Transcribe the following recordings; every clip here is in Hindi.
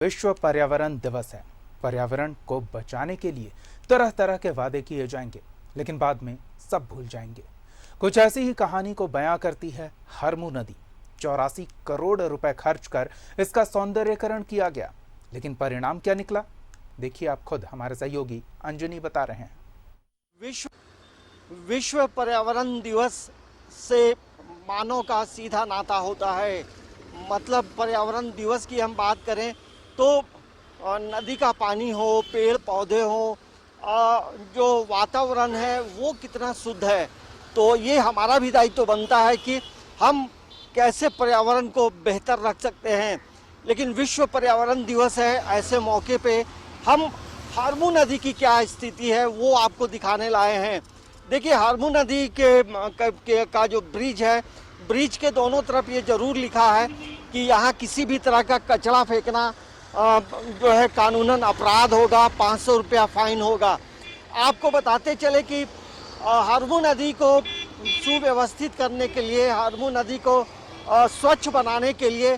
विश्व पर्यावरण दिवस है। पर्यावरण को बचाने के लिए तरह तरह के वादे किए जाएंगे, लेकिन बाद में सब भूल जाएंगे। कुछ ऐसी ही कहानी को बयां करती है हरमू नदी। 84 करोड़ रुपए खर्च कर इसका सौंदर्यीकरण किया गया, लेकिन परिणाम क्या निकला, देखिए आप खुद। हमारे सहयोगी अंजनी बता रहे हैं। विश्व पर्यावरण दिवस से मानव का सीधा नाता होता है। मतलब पर्यावरण दिवस की हम बात करें तो नदी का पानी हो, पेड़ पौधे हो, जो वातावरण है वो कितना शुद्ध है, तो ये हमारा भी दायित्व बनता है कि हम कैसे पर्यावरण को बेहतर रख सकते हैं। लेकिन विश्व पर्यावरण दिवस है, ऐसे मौके पे हम हरमू नदी की क्या स्थिति है वो आपको दिखाने लाए हैं। देखिए, हरमू नदी का जो ब्रिज है, ब्रिज के दोनों तरफ ये जरूर लिखा है कि यहाँ किसी भी तरह का कचरा फेंकना जो है कानूनन अपराध होगा, 500 रुपया फाइन होगा। आपको बताते चले कि हरमू नदी को सुव्यवस्थित करने के लिए, हरमू नदी को स्वच्छ बनाने के लिए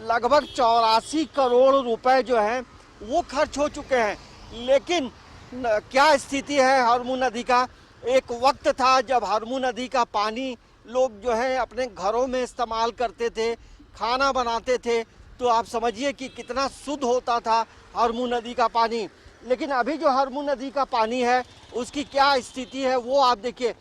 लगभग 84 करोड़ रुपए जो हैं वो खर्च हो चुके हैं। लेकिन क्या स्थिति है हरमू नदी का? एक वक्त था जब हरमू नदी का पानी लोग जो है अपने घरों में इस्तेमाल करते थे, खाना बनाते थे, तो आप समझिए कि कितना शुद्ध होता था हरमू नदी का पानी। लेकिन अभी जो हरमू नदी का पानी है उसकी क्या स्थिति है वो आप देखिए।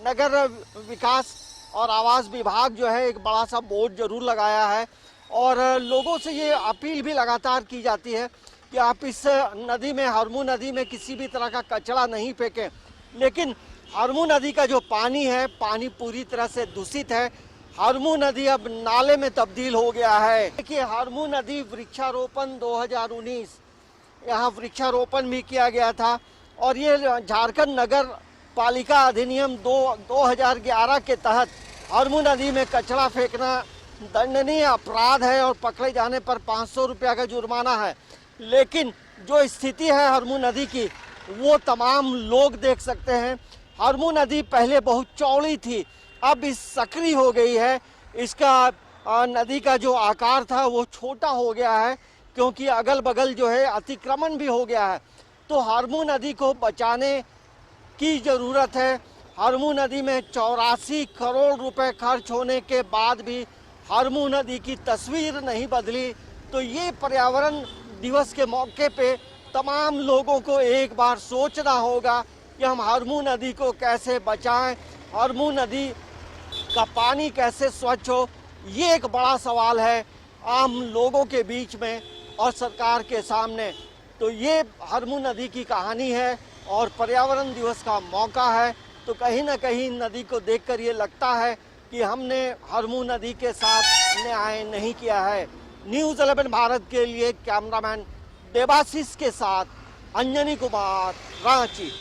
नगर विकास और आवास विभाग जो है एक बड़ा सा बोर्ड जरूर लगाया है और लोगों से ये अपील भी लगातार की जाती है कि आप इस नदी में, हरमू नदी में किसी भी तरह का कचरा नहीं फेंकें। लेकिन हरमू नदी का जो पानी है, पानी पूरी तरह से दूषित है। हरमू नदी अब नाले में तब्दील हो गया है। देखिए, हरमू नदी वृक्षारोपण 2019 यहाँ वृक्षारोपण भी किया गया था और ये झारखंड नगर पालिका अधिनियम 2011 के तहत हरमू नदी में कचरा फेंकना दंडनीय अपराध है और पकड़े जाने पर 500 रुपया का जुर्माना है। लेकिन जो स्थिति है हरमू नदी की वो तमाम लोग देख सकते हैं। हरमू नदी पहले बहुत चौड़ी थी, अब इस सकरी हो गई है। इसका नदी का जो आकार था वो छोटा हो गया है क्योंकि अगल बगल जो है अतिक्रमण भी हो गया है। तो हरमू नदी को बचाने की ज़रूरत है। हरमू नदी में 84 करोड़ रुपए खर्च होने के बाद भी हरमू नदी की तस्वीर नहीं बदली। तो ये पर्यावरण दिवस के मौके पे तमाम लोगों को एक बार सोचना होगा कि हम हरमू नदी को कैसे बचाएं, हरमू नदी का पानी कैसे स्वच्छ हो। ये एक बड़ा सवाल है आम लोगों के बीच में और सरकार के सामने। तो ये हरमू नदी की कहानी है और पर्यावरण दिवस का मौका है। तो कहीं ना कहीं नदी को देखकर ये लगता है कि हमने हरमू नदी के साथ न्याय नहीं किया है। न्यूज़ 11 भारत के लिए कैमरामैन देवाशीष के साथ अंजनी कुमार, रांची।